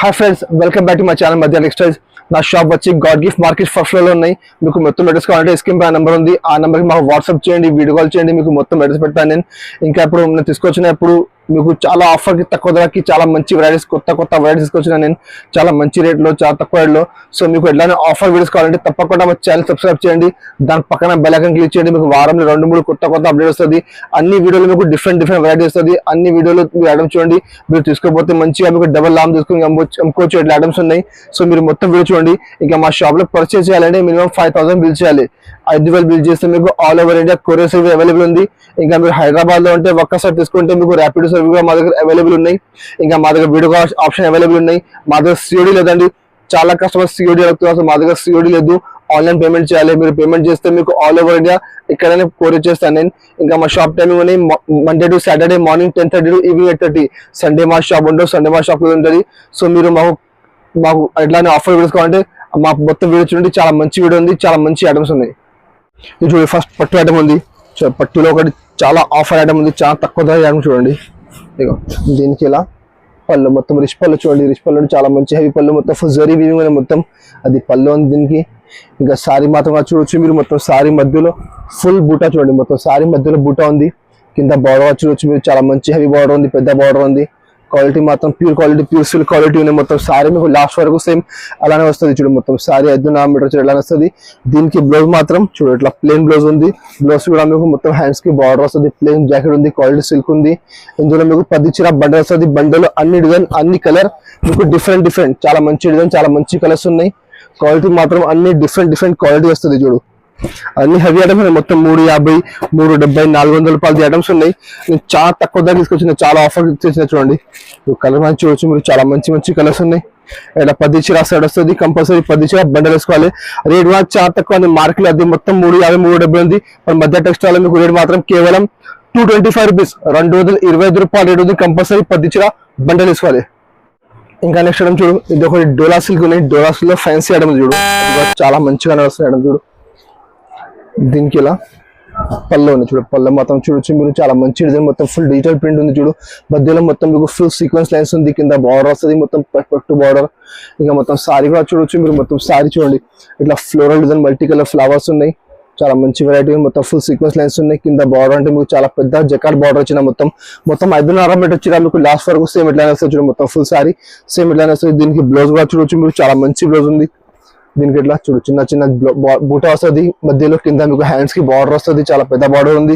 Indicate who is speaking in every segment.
Speaker 1: Hi friends, welcome back to my channel మధ్య textiles. నా shop వచ్చి God gift market first floor లో ఉన్నాయి. మీకు మొత్తం అడ్రస్ కావాలంటే స్క్రీన్ పై నెంబర్ ఉంది, ఆ నెంబర్కి మాకు వాట్సాప్ చేయండి, వీడియో కాల్ చేయండి, మీకు మొత్తం అడ్రస్ పెడతాను నేను. ఇంకా ఇప్పుడు నేను తీసుకొచ్చినప్పుడు మీకు చాలా ఆఫర్కి తక్కువ ధరకి చాలా మంచి వెరైటీస్ కొత్త వెరైటీస్ తీసుకొచ్చిన నేను, చాలా మంచి రేట్లో చాలా తక్కువ రేట్లో. సో మీకు ఎట్లానే ఆఫర్ వీడియోస్ కావాలంటే తప్పకుండా మా ఛానల్ సబ్స్క్రైబ్ చేయండి, దాని పక్కన బెల్ ఐకాన్ క్లిక్ చేయండి. మీకు వారంలో 2-3 కొత్త అప్డేట్ వస్తుంది. అన్ని వీడియోలు మీకు డిఫరెంట్ వెరైటీ వస్తుంది. అన్ని వీడియోలు మీరు ఐటమ్స్ చూడండి, మీరు తీసుకోకపోతే మంచిగా మీకు డబల్ లామ్ తీసుకుని అమ్ముకోవచ్చు. ఇట్లా ఐటమ్స్ ఉన్నాయి. సో మీరు మొత్తం వీడియో చూడండి. ఇంకా మా షాప్ లో పర్చేస్ చేయాలంటే మినిమం 5,000 బిల్ చేయాలి. 5,000 బిల్ చేస్తే మీకు all over India courier service available ఉంది. ఇంకా మీరు హైదరాబాద్ లో ఉంటే ఒక్కసారి తీసుకుంటే మీకు ర్యాపిడ్ సర్వీస్ కూడా మా దగ్గర అవైలబుల్ ఉన్నాయి. ఇంకా మా దగ్గర వీడియో కాల్ ఆప్షన్ అవైలబుల్ ఉన్నాయి. మా దగ్గర సిఓడి లేదండి, చాలా కస్టమర్స్ సిఓడి అడుగుతున్నారు. మా దగ్గర సిఓడి లేదు, ఆన్లైన్ పేమెంట్ చేయాలి. మీరు పేమెంట్ చేస్తే మీకు ఆల్ ఓవర్ ఇండియా ఇక్కడనే కొరియర్ చేస్తాను నేను. ఇంకా మా షాప్ టైమింగ్ ఉన్నాయి Monday to Saturday morning 10:30 to evening 8:30. Sunday మా షాప్ ఉండదు, సండే మా షాప్ ఉంటుంది. సో మీరు మాకు ఎట్లానే ఆఫర్ వీడియోస్ కావాలంటే మా మొత్తం వీడియో చూడండి. చాలా మంచి వీడియో ఉంది, చాలా మంచి ఐటమ్స్ ఉన్నాయి. ఇది చూడండి, ఫస్ట్ పట్టు ఐటమ్ ఉంది. పట్టులో ఒకటి చాలా ఆఫర్ ఐటమ్ ఉంది, చాలా తక్కువ ధర ఐటమ్ చూడండి. ఇక దీనికి ఇలా పళ్ళు మొత్తం రిచ్ పళ్ళు చూడండి. రిచ్ పళ్ళు చాలా మంచి హెవీ పళ్ళు, మొత్తం ఫుల్ జరీ వీవింగ్ అనే మొత్తం అది పళ్ళు ఉంది దీనికి. ఇంకా సారీ మాత్రం చూడొచ్చు మీరు. మొత్తం సారీ మధ్యలో ఫుల్ బూటా చూడండి, మొత్తం సారీ మధ్యలో బూటా ఉంది. కింద బార్డర్ చూడొచ్చు మీరు, చాలా మంచి హెవీ బార్డర్ ఉంది, పెద్ద బార్డర్ ఉంది. క్వాలిటీ మాత్రం pure quality, pure silk quality ఉంది. మొత్తం సారీ మీకు లాస్ట్ వరకు సేమ్ అలానే వస్తుంది చూడు. మొత్తం సారీ 5 మీటర్ చూడ అలానే వస్తుంది. దీనికి బ్లౌజ్ మాత్రం చూడు, ఇట్లా ప్లెయిన్ బ్లౌజ్ ఉంది. బ్లౌజ్ కూడా మీకు మొత్తం హ్యాండ్స్ కి బార్డర్ వస్తుంది. ప్లెయిన్ జాకెట్ ఉంది, క్వాలిటీ సిల్క్ ఉంది. ఇందులో మీకు 10 చీర బండల్ వస్తుంది. బండలు అన్ని డిజైన్, అన్ని కలర్ మీకు డిఫరెంట్ చాలా మంచి డిజైన్, చాలా మంచి కలర్స్ ఉన్నాయి. క్వాలిటీ మాత్రం అన్ని డిఫరెంట్ క్వాలిటీ వస్తుంది చూడు. అన్ని హెవీ ఐటమ్స్ ఉన్నాయి. మొత్తం 350, 370, 400 రూపాయలు ఐటమ్స్ ఉన్నాయి. నేను చాలా తక్కువ ధర తీసుకొచ్చిన, చాలా ఆఫర్ చేసిన చూడండి. కలర్ మంచి చూడొచ్చు మీరు, చాలా మంచి కలర్స్ ఉన్నాయి. ఇలా 10 చీర సైడ్ వస్తుంది. కంపల్సరీ 10 చీర బండల్ వేసుకోవాలి. రేట్ మాత్రం చాలా తక్కువ ఉంది. మార్కెట్లో అది మొత్తం 350, 370 ఉంది. మన మధ్య టెక్స్టైల్ మీకు రేట్ మాత్రం కేవలం 225 రూపీస్, 225 రూపాయలు రేట్ ఉంది. కంపల్సరీ 10 చీర బండల్ వేసుకోవాలి. ఇంకా నెక్స్ట్ ఐటమ్ చూడు, ఇది ఒకటి డోలా సిల్క్ ఉన్నాయి. డోలా సిల్క్ లో ఫ్యాన్సీ ఐటమ్ చూడు, చాలా మంచిగా వస్తుంది ఐటమ్ చూడు. దీనికి ఇలా పళ్ళు ఉంది చూడు, పళ్ళు మాత్రం చూడొచ్చు మీరు, చాలా మంచి డిజైన్, మొత్తం ఫుల్ డిజిటల్ ప్రింట్ ఉంది చూడు. మధ్యలో మొత్తం మీకు ఫుల్ సీక్వెన్స్ లైన్స్ ఉంది. కింద బార్డర్ వస్తుంది, మొత్తం పట్టు బార్డర్. ఇంకా మొత్తం సారీ కూడా చూడొచ్చు మీరు. మొత్తం సారీ చూడండి, ఇట్లా floral design, multi colour flowers ఉన్నాయి. చాలా మంచి వెరైటీ, మొత్తం ఫుల్ సీక్వెన్స్ లైన్స్ ఉన్నాయి. కింద బార్డర్ అంటే మీకు చాలా పెద్ద జకాట్ బార్డర్ వచ్చిన మొత్తం 5.5 మీటర్ వచ్చిన మీకు లాస్ట్ వరకు సేమ్ ఇట్లానే వస్తుంది చూడు. మొత్తం ఫుల్ సారీ సేమ్ ఇట్లానే వస్తుంది. దీనికి బ్లౌజ్ కూడా చూడొచ్చు మీరు, చాలా మంచి బ్లౌజ్ ఉంది. దీనికి ఇట్లా చూడు, చిన్న బూటా వస్తుంది. మధ్యలో కింద మీకు హ్యాండ్స్ కి బార్డర్ వస్తుంది, చాలా పెద్ద బార్డర్ ఉంది.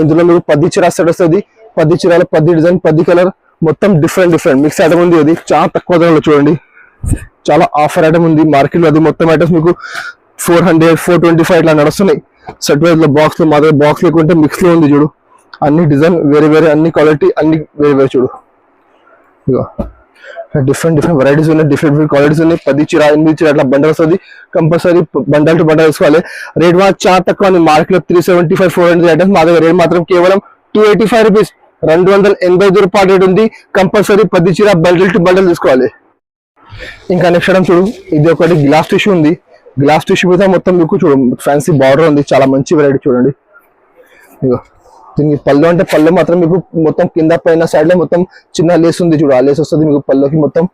Speaker 1: ఇందులో మీకు 10 చీర సెట్ వస్తుంది. 10 చీరలు 10 డిజైన్ 10 కలర్ మొత్తం డిఫరెంట్ మిక్స్ ఐటమ్ ఉంది. అది చాలా తక్కువ ధరలో చూడండి, చాలా ఆఫర్ ఐటమ్ ఉంది. మార్కెట్ లో అది మొత్తం ఐటమ్స్ మీకు 400, 425 ఇట్లా నడుస్తున్నాయి. సెట్ వైజ్ లో బాక్స్ లో, మా దగ్గర బాక్స్ లేకుంటే మిక్స్ లో ఉంది చూడు. అన్ని డిజైన్ వేరే, అన్ని క్వాలిటీ అన్ని వేరే చూడు. ఇగో డిఫరెంట్ వెరైటీస్ ఉన్నాయి, డిఫరెంట్ క్వాలిటీస్ ఉన్నాయి. 10 చీర 8 చీర అట్లా బండల్ వస్తుంది. కంపల్సరీ బండల్ టు బండల్ వేసుకోవాలి. రేట్ మాత్రం చాలా తక్కువ ఉంది. మార్కెట్ లో 375, 400 ఐటమ్స్, మా దగ్గర రేట్ మాత్రం కేవలం 285 రూపీస్, 285 రూపాయలు రేట్ ఉంది. కంపల్సరీ 10 చీర బండల్ టు బండల్ తీసుకోవాలి. ఇంకా నెక్స్ట్ ఐటమ్ చూడు, ఇది ఒకటి గ్లాస్ టిష్యూ ఉంది. గ్లాస్ టిష్యూ మీద మొత్తం మీకు చూడు ఫ్యాన్సీ బార్డర్ ఉంది, చాలా మంచి వెరైటీ చూడండి. ఇగో దీనికి పళ్ళు అంటే పళ్ళు మాత్రం మీకు మొత్తం కింద పైన సైడ్ లో మొత్తం చిన్న లేస్ ఉంది చూడు, ఆ లేస్ వస్తుంది మీకు పళ్ళుకి మొత్తం.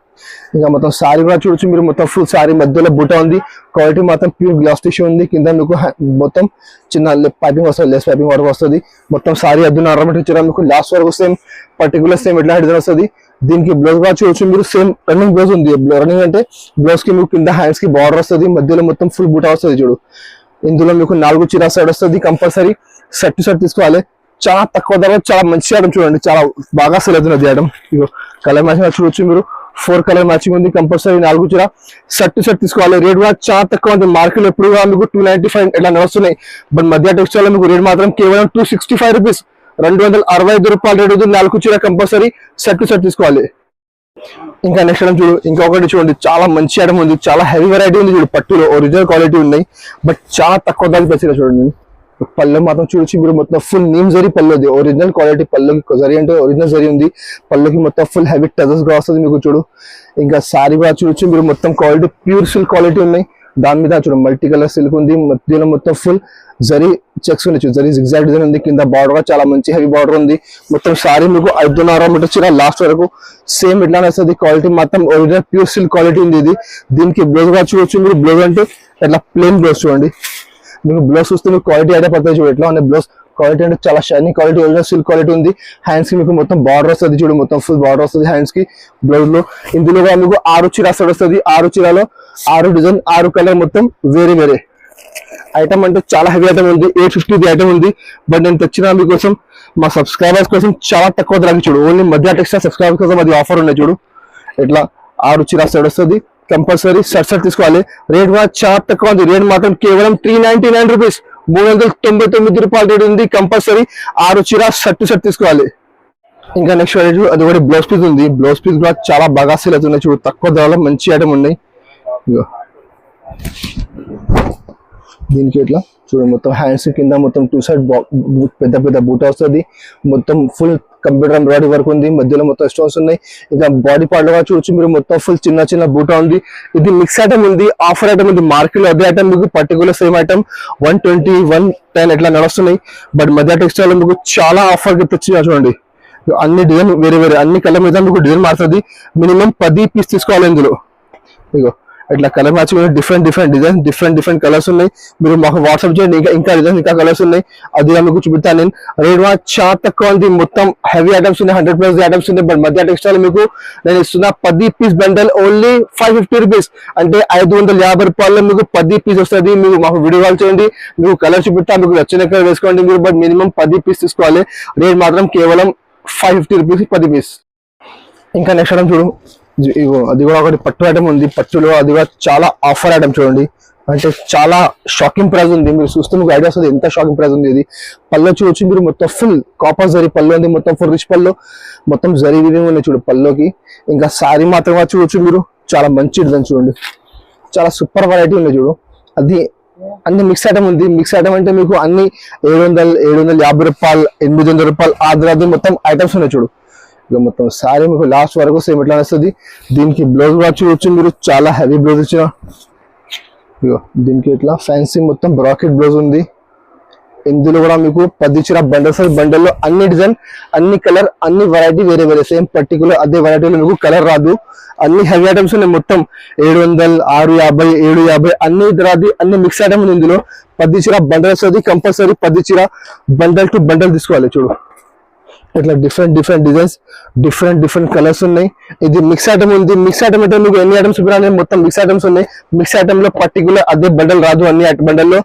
Speaker 1: ఇంకా మొత్తం సారీ కూడా చూడొచ్చు మీరు, మొత్తం ఫుల్ సారీ మధ్యలో బుట్ట ఉంది. క్వాలిటీ మాత్రం ప్యూర్ గ్లాస్ టిష్యూ ఉంది. కింద మీకు మొత్తం చిన్న పైపింగ్ వస్తుంది, లెస్ పైపింగ్ వరకు వస్తుంది. మొత్తం సారీ 5.5 మీటర్ చీర మీకు లాస్ట్ వరకు సేమ్ పర్టికులర్ సేమ్ ఇట్లా డిజైన్ వస్తుంది. దీనికి బ్లౌజ్ కూడా చూడొచ్చు మీరు, సేమ్ రన్నింగ్ బ్లౌజ్ ఉంది. రన్నింగ్ అంటే బ్లౌజ్ కి మీకు కింద హ్యాండ్స్ కి బార్డర్ వస్తుంది, మధ్యలో మొత్తం ఫుల్ బుట్ట వస్తుంది చూడు. ఇందులో మీకు 4 చీర సైడ్ వస్తుంది. కంపల్సరీ సెట్ టు సెట్ తీసుకోవాలి. చాలా తక్కువ ధర, చాలా మంచి ఐటమ్ చూడండి, చాలా బాగా సెల్ అవుతున్నది ఐటమ్. ఇగో కలర్ మ్యాచింగ్ చూడొచ్చు మీరు, 4 కలర్ మ్యాచింగ్ ఉంది. కంపల్సరీ 4 చీర సెట్ టు సెట్ తీసుకోవాలి. రేట్ కూడా చాలా తక్కువ ఉంది. మార్కెట్ లో ఎప్పుడు మీకు 295 ఇట్లా నడుస్తున్నాయి. బట్ మధ్య టెక్స్టైల్ లో మీకు రేట్ మాత్రం కేవలం 265 రూపీస్, 265 రూపాయలు రేట్ ఉంది. 4 చీర కంపల్సరీ సెట్ టు సెట్ తీసుకోవాలి. ఇంకా నెక్స్ట్ ఐటమ్ చూడు, ఇంకొకటి చూడండి, చాలా మంచి ఐటమ్ ఉంది, చాలా హెవీ వెరైటీ ఉంది చూడు. పట్టులో ఒరిజినల్ క్వాలిటీ ఉన్నాయి, బట్ చాలా తక్కువ ధరకి పెంచారు చూడండి. పళ్ళు మాత్రం చూడొచ్చు మీరు, మొత్తం ఫుల్ నీమ్ జరీ పళ్ళు, ఒరిజినల్ క్వాలిటీ పళ్ళుకి. జరీ అంటే ఒరిజినల్ జరీ ఉంది పళ్ళుకి, మొత్తం ఫుల్ హెవీ టజల్స్ కూడా వస్తుంది మీకు చూడు. ఇంకా సారీ కూడా చూడొచ్చు మీరు, మొత్తం క్వాలిటీ ప్యూర్ సిల్క్ క్వాలిటీ ఉన్నాయి. దాని మీద చూడు మల్టీ కలర్ సిల్క్ ఉంది, మధ్యలో మొత్తం ఫుల్ జరీ చెక్స్ ఉన్నాయి, జరీ జిగ్జాగ్ డిజైన్ ఉంది, కింద బార్డర్ చాలా మంచి హెవీ బార్డర్ ఉంది. మొత్తం సారీ మీకు 5.5 మీటర్ చీర లాస్ట్ వరకు సేమ్ ఇట్లానే వస్తుంది. క్వాలిటీ మాత్రం ఒరిజినల్ ప్యూర్ సిల్క్ క్వాలిటీ ఉంది ఇది. దీనికి బ్లౌజ్ గా చూడొచ్చు మీరు. బ్లౌజ్ అంటే ఇట్లా ప్లెయిన్ బ్లౌజ్ చూడండి, మీకు బ్లౌజ్ చూస్తే మీకు క్వాలిటీ అయితే పడుతుంది చూడు ఎట్లా ఉంది బ్లౌజ్ క్వాలిటీ అంటే చాలా shining quality, original silk quality ఉంది. హ్యాండ్స్ కి మీకు మొత్తం బార్డర్ వస్తుంది చూడు, మొత్తం ఫుల్ బార్డర్ వస్తుంది హ్యాండ్స్ కి బ్లౌజ్ లో. ఇందులో మీకు 6 చీర వస్తుంది. 6 చీరలో 6 డిజైన్ 6 కలర్ మొత్తం వేరే వేరే ఐటమ్ అంటే చాలా హెవీ ఐటమ్ ఉంది. 850 ఐటమ్ ఉంది. బట్ నేను తెచ్చిన మీకోసం మా సబ్స్క్రైబర్స్ కోసం చాలా తక్కువ ధరకి చూడు, ఓన్లీ మధ్య టెక్స్టైల్ సబ్స్క్రైబర్స్ కోసం అది ఆఫర్ ఉన్నాయి చూడు. ఇట్లా 6 చీర వస్తుంది. కంపల్సరీ షర్ట్ తీసుకోవాలి. రేట్ కూడా చాలా తక్కువ ఉంది. రేట్ మాత్రం కేవలం 399 రూపీస్, 399 రూపాయలు రేట్ ఉంది. కంపల్సరీ 6 చీర షర్ట్ తీసుకోవాలి. ఇంకా నెక్స్ట్ అది కూడా బ్లౌజ్ పీస్ ఉంది. బ్లౌజ్ పీస్ కూడా చాలా బాగా సేల్ అవుతున్నాయి చూడు, తక్కువ ధరలో మంచి ఐటమ్ ఉన్నాయి. దీనికి ఇట్లా చూడండి మొత్తం హ్యాండ్స్ కింద మొత్తం 2 సైడ్ పెద్ద పెద్ద బూట వస్తుంది. మొత్తం ఫుల్ కంప్యూటర్ ఎంబ్రాయిడరీ వర్క్ ఉంది, మధ్యలో మొత్తం స్టోన్స్ ఉన్నాయి. ఇంకా బాడీ పార్ట్ లో చూడొచ్చు మీరు, మొత్తం ఫుల్ చిన్న చిన్న బూట ఉంది. ఇది మిక్స్ ఐటమ్ ఉంది, ఆఫర్ ఐటమ్ ఉంది. మార్కెట్ లో అదే ఐటమ్ మీకు పర్టికులర్ సేమ్ ఐటమ్ 120, 110 ఇట్లా నడుస్తున్నాయి. బట్ మధ్య టెక్స్టైల్ మీకు చాలా ఆఫర్ తెచ్చిన చూడండి. అన్ని డిజైన్ వేరే వేరే, అన్ని కలర్ మీద మీకు డిజైన్ మారుతుంది. మినిమం 10 పీస్ తీసుకోవాలి ఇందులో. ఇగో ఇట్లా colour matching different design, different colours ఉన్నాయి. మీరు మాకు వాట్సాప్ చేయండి, ఇంకా డిజైన్ ఇంకా కలర్స్ ఉన్నాయి. అది మీకు చూపిస్తాను నేను. రేట్ చాలా తక్కువ ఉంది. మొత్తం హెవీ ఐటమ్స్ ఉన్నాయి, 100+ ఐటమ్స్ ఉన్నాయి. బట్ మధ్య టెక్స్టైల్ మీకు నేను ఇస్తున్నా 10 పీస్ బండల్ ఓన్లీ 550 రూపీస్, అంటే 550 రూపాయల్లో మీకు 10 పీస్ వస్తుంది. మీరు మాకు వీడియో కాల్ చేయండి, మీకు కలర్ చూపిస్తా, మీకు నచ్చిన కలర్ వేసుకోండి మీరు. బట్ మినిమం 10 పీస్ తీసుకోవాలి. రేట్ మాత్రం కేవలం 550 రూపీస్ 10 పీస్. ఇంకా నెక్స్ట్ ఐటమ్ చూడు, అది కూడా ఒకటి పట్టు ఐటమ్ ఉంది. పట్టులో అది కూడా చాలా ఆఫర్ ఐటమ్ చూడండి, అంటే చాలా షాకింగ్ ప్రైస్ ఉంది. మీరు చూస్తే మీకు ఐడియా వస్తుంది ఎంత షాకింగ్ ప్రైస్ ఉంది. ఇది పళ్ళు చూడొచ్చు మీరు, మొత్తం ఫుల్ కాపర్ జరీ పళ్ళు ఉంది, మొత్తం ఫుల్ రిచ్ పళ్ళు, మొత్తం జరీ విధంగా ఉన్నాయి చూడు పళ్ళుకి. ఇంకా శారీ మాత్రం చూడొచ్చు మీరు, చాలా మంచి డిజైన్ చూడండి, చాలా సూపర్ వెరైటీ ఉంది చూడు. అది అన్ని మిక్స్ ఐటమ్ ఉంది. మిక్స్ ఐటమ్ అంటే మీకు అన్ని 750 రూపాయలు, 800 రూపాయలు ఆధారాది మొత్తం ఐటమ్స్ ఉన్నాయి చూడు. ఇక మొత్తం శారీ మీకు లాస్ట్ వరకు సేమ్ ఇట్లా వస్తుంది. దీనికి బ్లౌజ్ కూడా చూడొచ్చు మీరు, చాలా హెవీ బ్లౌజ్ ఇచ్చిన. ఇగో దీనికి ఇట్లా ఫ్యాన్సీ మొత్తం బ్రాకెట్ బ్లౌజ్ ఉంది. ఇందులో కూడా మీకు 10 చీర బండల్లో అన్ని డిజైన్, అన్ని కలర్, అన్ని వెరైటీ వేరే వేరే, సేమ్ పర్టికులర్ అదే వెరైటీలో మీకు కలర్ రాదు. అన్ని హెవీ ఐటమ్స్ ఉన్నాయి. మొత్తం 700, 650, 750 అన్ని రాదు, అన్ని మిక్స్ ఐటమ్ ఉంది. ఇందులో 10 చీర బండల్ వస్తుంది. కంపల్సరీ 10 చీర బండల్ టు బండల్ తీసుకోవాలి చూడు. ఇట్లా డిఫరెంట్ డిజైన్స్, డిఫరెంట్ కలర్స్ ఉన్నాయి. ఇది మిక్స్ ఐటమ్ ఉంది. మిక్స్ ఐటమ్ అంటే మీకు ఎన్ని ఐటమ్స్ చూడాలి, మొత్తం మిక్స్ ఐటమ్స్ ఉన్నాయి. మిక్స్ ఐటమ్ లో పర్టికులర్ అదే బండల్ రాదు, అన్ని బండల్లో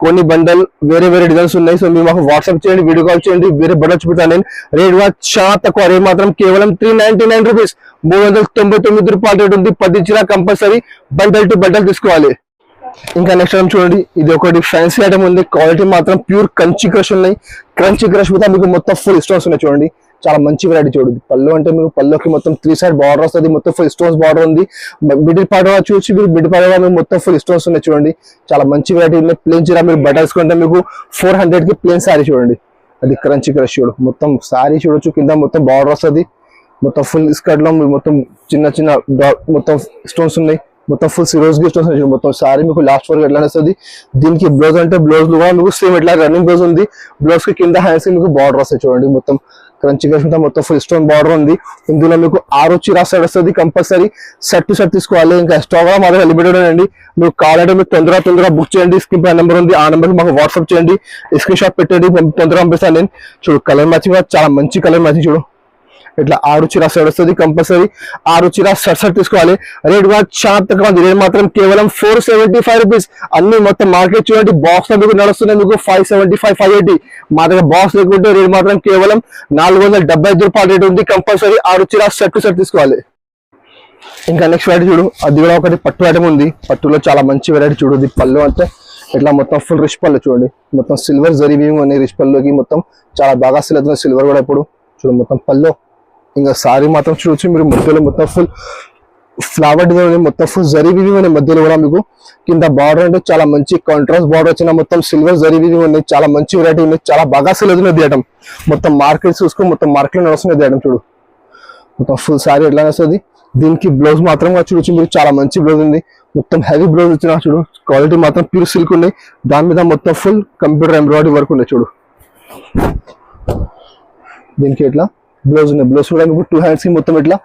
Speaker 1: కొన్ని బండల్ వేరే వేరే డిజైన్స్ ఉన్నాయి. సో మీరు మాకు వాట్సాప్ చేయండి, వీడియో కాల్ చేయండి, వేరే బండల్ చూపిస్తాను నేను. రేట్ కూడా చాలా తక్కువ. రేట్ మాత్రం కేవలం 399 రూపీస్, 399 రూపాయలు రేట్ ఉంది. 10 చీర కంపల్సరీ బండల్ టు బండల్ తీసుకోవాలి. ఇంకా నెక్స్ట్ ఐటమ్ చూడండి, ఇది ఒకటి ఫ్యాన్సీ ఐటమ్ ఉంది. క్వాలిటీ మాత్రం ప్యూర్ కంచి క్రష్ ఉన్నాయి. క్రంచి క్రష్ మీద మీకు మొత్తం ఫుల్ స్టోన్స్ ఉన్నాయి చూడండి, చాలా మంచి వెరైటీ చూడండి. పళ్ళు అంటే మీకు పళ్ళుకి మొత్తం 3 సైడ్ బార్డర్ వస్తుంది, మొత్తం ఫుల్ స్టోన్స్ బార్డర్ ఉంది. మిడిల్ పార్ట్ చూసి మీరు మిడిల్ పార్ట్ మీకు మొత్తం ఫుల్ స్టోన్స్ ఉన్నాయి చూడండి, చాలా మంచి వెరైటీ ఉన్నాయి. ప్లేన్ చీర మీరు బట్ట వేసుకుంటే మీకు 400 కి ప్లేన్ శారీ చూడండి. అది క్రంచి క్రష్ చూడు, మొత్తం శారీ చూడొచ్చు, కింద మొత్తం బార్డర్ వస్తుంది. మొత్తం ఫుల్ స్కర్ట్ లో మొత్తం చిన్న మొత్తం స్టోన్స్ ఉన్నాయి. మొత్తం ఫుల్ సిరోజ్ స్టోన్స్ ఉన్నాయి. మొత్తం శారీ మీకు లాస్ట్ వరకు ఎట్లా వస్తుంది. దీనికి బ్లౌజ్ అంటే బ్లౌజ్ కూడా మీకు సేమ్ ఎట్లా రన్నింగ్ బ్లౌజ్ ఉంది. బ్లౌజ్ కి కింద హ్యాండ్స్ మీకు బార్డర్ వస్తాయి చూడండి, మొత్తం క్రంచి క్రష్ మొత్తం ఫుల్ స్టోన్ బార్డర్ ఉంది. ఇందులో మీకు 6 చీర సెట్ వస్తుంది. కంపల్సరీ సెట్ తీసుకోవాలి. ఇంకా ఎక్స్ట్రా మాత్రం లిమిటెడ్ అండి. మీకు కావాలంటే మీరు తొందరగా బుక్ చేయండి. స్క్రీన్ పై నెంబర్ ఉంది, ఆ నెంబర్కి మాకు వాట్సాప్ చేయండి, స్క్రీన్ షాట్ పెట్టండి, తొందరగా పంపిస్తాను నేను. చూడు కలర్ మ్యాచింగ్ చాలా మంచి కలర్ మ్యాచింగ్ చూడు. ఇట్లా 6 చీర సెట్ వస్తుంది. కంపల్సరీ 6 చీర సెట్ తీసుకోవాలి. రేట్ కూడా చాలా తక్కువ. రేట్ మాత్రం కేవలం 475 రూపీస్. అన్ని మొత్తం మార్కెట్ చూడండి, బాక్స్ లో మీకు నడుస్తున్నాయి మీకు 575, 580. మా దగ్గర బాక్స్ లేకుంటే రేట్ మాత్రం కేవలం 475 రూపాయలు రేట్ ఉంది. కంపల్సరీ 6 చీర సెట్ తీసుకోవాలి. ఇంకా నెక్స్ట్ వెరైటీ చూడు, అది కూడా ఒకటి పట్టు ఐటమ్ ఉంది. పట్టులో చాలా మంచి వెరైటీ చూడు. ఇది పళ్ళు అంటే ఇట్లా మొత్తం ఫుల్ రిచ్ పళ్ళు చూడండి, మొత్తం సిల్వర్ జరీ వీవింగ్ ఉన్నాయి. రిచ్ పళ్ళుకి మొత్తం చాలా బాగా సెల్ అవుతుంది సిల్వర్ కూడా. ఇప్పుడు చూడు మొత్తం పళ్ళు. ఇంకా సారీ మాత్రం చూడొచ్చు మీరు, మధ్యలో మొత్తం ఫుల్ ఫ్లవర్ డిజైన్, మొత్తం ఫుల్ జరీ వీవింగ్ ఉన్నాయి. మధ్యలో కూడా మీకు కింద బార్డర్ అంటే చాలా మంచి కాంట్రాస్ట్ బార్డర్ వచ్చిన మొత్తం సిల్వర్ జరీ వీవింగ్ ఉన్నాయి. చాలా మంచి వెరైటీ ఉన్నాయి, చాలా బాగా సెల్ అవుతుంది ఐటమ్. మొత్తం మార్కెట్ చూసుకో, మొత్తం మార్కెట్ లో నడుస్తుంది ఐటమ్ చూడు. మొత్తం ఫుల్ సారీ ఎట్లా వస్తుంది. దీనికి బ్లౌజ్ మాత్రం చూడొచ్చు మీరు, చాలా మంచి బ్లౌజ్ ఉంది, మొత్తం హెవీ బ్లౌజ్ వచ్చిన చూడు, క్వాలిటీ మాత్రం ప్యూర్ సిల్క్ ఉన్నాయి, దాని మీద మొత్తం ఫుల్ కంప్యూటర్ ఎంబ్రాయిడరీ వర్క్ ఉన్నాయి చూడు. దీనికి ఇట్లా బ్లౌజ్ ఉన్నాయి, బ్లౌజ్ కూడా మీకు 2 హ్యాండ్స్ కి మొత్తం ఇట్లా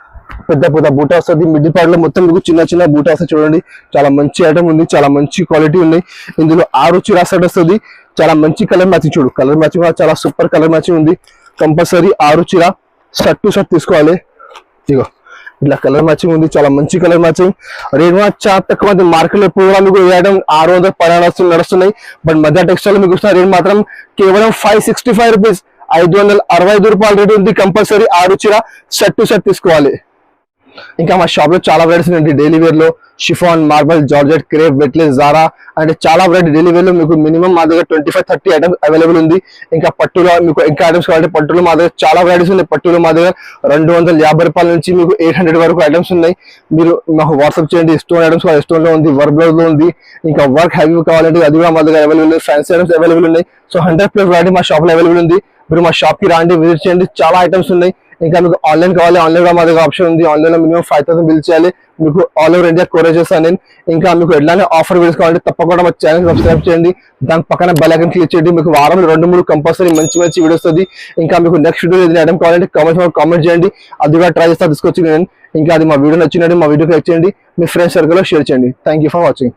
Speaker 1: పెద్ద పెద్ద బూటా వస్తుంది, మిడ్డీ పార్ట్ లో మొత్తం మీకు చిన్న చిన్న బూటా వస్తుంది చూడండి. చాలా మంచి ఐటమ్ ఉంది, చాలా మంచి క్వాలిటీ ఉన్నాయి. ఇందులో 6 చీర సెట్ వస్తుంది, చాలా మంచి కలర్ మ్యాచింగ్ చూడు, కలర్ మ్యాచింగ్ కూడా చాలా సూపర్ కలర్ మ్యాచింగ్ ఉంది. కంపల్సరీ 6 చీర షర్ట్ టు షర్ట్ తీసుకోవాలి. ఇగో ఇట్లా కలర్ మ్యాచింగ్ ఉంది, చాలా మంచి కలర్ మ్యాచింగ్. రేట్ కూడా చాలా తక్కువ, మార్కెట్ లో ఎప్పుడు కూడా మీకు వేయడం 610 నడుస్తున్నాయి, బట్ మధ్య టెక్స్టైల్ మీకు వస్తున్న రేట్ మాత్రం కేవలం 565 రూపీస్, 565 రూపాయల రేట్ ఉంది. కంపల్సరీ 6 చీర షర్ట్ టు షర్ట్ తీసుకోవాలి. ఇంకా మా షాప్ లో చాలా వెరైటీస్ ఉన్నాయి, డైలీ వేర్ లో chiffon, marble, georgette, crepe, వెట్లెస్, Zara అంటే చాలా వెరైటీ డైలీ వేర్ లో మీకు మినిమం మా దగ్గర 25-30 ఐటమ్స్ అవైలబుల్ ఉంది. ఇంకా పట్టులో మీకు ఇంకా ఐటమ్స్ కావాలంటే పట్టులో మా దగ్గర చాలా వెరైటీస్ ఉన్నాయి. పట్టులో మా దగ్గర 250 రూపాయల నుంచి మీకు 800 వరకు ఐటమ్స్ ఉన్నాయి. మీరు మాకు వాట్సాప్ చేయండి. స్టోన్ ఐటమ్స్ స్టోన్ లో ఉంది, వర్క్ బ్లౌజ్ లో ఉంది, ఇంకా వర్క్ హెవీ కావాలంటే అది కూడా మా దగ్గర అవైలబుల్ ఉంది. ఫ్యాన్సీ ఐటమ్స్ అవైలబుల్ ఉన్నాయి. సో 100+ వెరైటీ మా షాప్ లో అవైలబుల్ ఉంది. మీరు మా షాప్ కి రాండి, విజిట్ చేయండి, చాలా ఐటమ్స్ ఉన్నాయి. ఇంకా మీకు ఆన్లైన్ కావాలి, ఆన్లైన్ లో మా దగ్గర ఆప్షన్ ఉంది. ఆన్లైన్ లో మినిమం 5000 బిల్ చేయాలి, మీకు ఆల్ ఓవర్ ఇండియా కొరియర్ చేస్తాను నేను. ఇంకా మీకు ఎట్లానే ఆఫర్ వీడియోస్ కావాలంటే తప్పకుండా మా ఛానల్ సబ్స్క్రైబ్ చేయండి, దాని పక్కన బెల్ ఐకాన్ క్లిక్ చేయండి. మీకు వారంలో 2-3 కంపల్సరీ మంచి మంచి వీడియోస్ వస్తుంది. ఇంకా మీకు నెక్స్ట్ వీడియో ఏదైనా ఐటమ్ కావాలంటే కామెంట్ చేయండి, అది కూడా ట్రై చేస్తా తీసుకొచ్చి నేను. ఇంకా అది మా వీడియో నచ్చినట్టు మా వీడియో క్లిక్ చేయండి, మీ ఫ్రెండ్స్ సర్కిల్ లో షేర్ చేయండి. Thank you for watching.